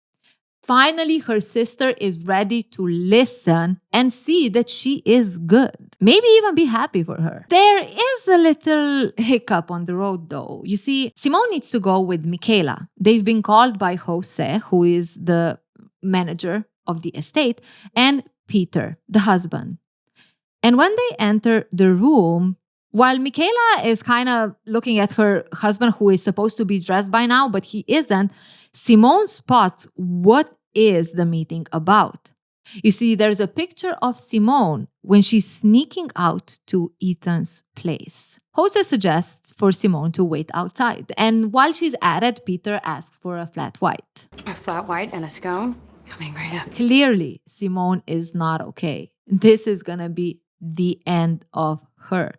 her sister is ready to listen and see that she is good. Maybe even be happy for her. There is a little hiccup on the road though. You see, Simone needs to go with Michaela. They've been called by Jose, who is the manager of the estate, and Peter, the husband. And when they enter the room, while Michaela is kind of looking at her husband, who is supposed to be dressed by now, but he isn't, Simone spots what is the meeting about. You see, there's a picture of Simone when she's sneaking out to Ethan's place. Jose suggests for Simone to wait outside. And while she's at it, Peter asks for a flat white. A flat white and a scone? Coming right up. Clearly, Simone is not okay. This is gonna be the end of her.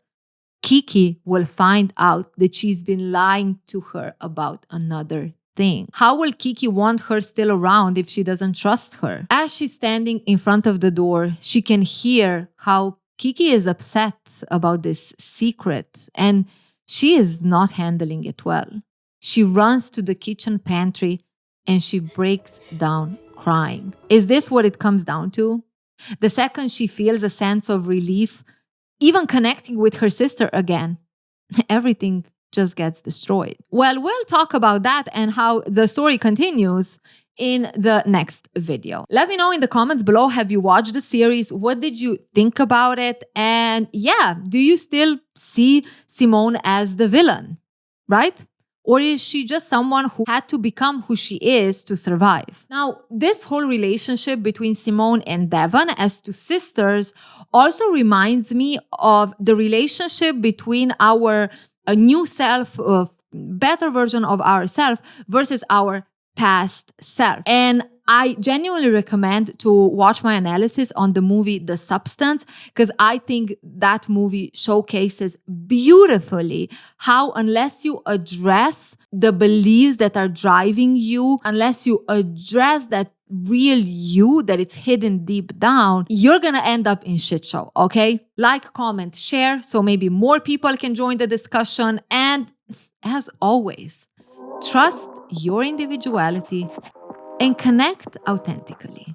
Kiki will find out that she's been lying to her about another thing. How will Kiki want her still around if she doesn't trust her? As she's standing in front of the door, she can hear how Kiki is upset about this secret, and she is not handling it well. She runs to the kitchen pantry and she breaks down crying. Is this what it comes down to? The second she feels a sense of relief, even connecting with her sister again, everything just gets destroyed. Well, we'll talk about that and how the story continues in the next video. Let me know in the comments below, have you watched the series? What did you think about it? And yeah, do you still see Simone as the villain, right? Or is she just someone who had to become who she is to survive? Now, this whole relationship between Simone and Devon as two sisters also reminds me of the relationship between our new self, better version of ourselves versus our past self. And I genuinely recommend to watch my analysis on the movie The Substance, because I think that movie showcases beautifully how unless you address the beliefs that are driving you, unless you address that real you that it's hidden deep down, you're gonna end up in shit show, okay? Like, comment, share, so maybe more people can join the discussion. And as always, trust your individuality and connect authentically.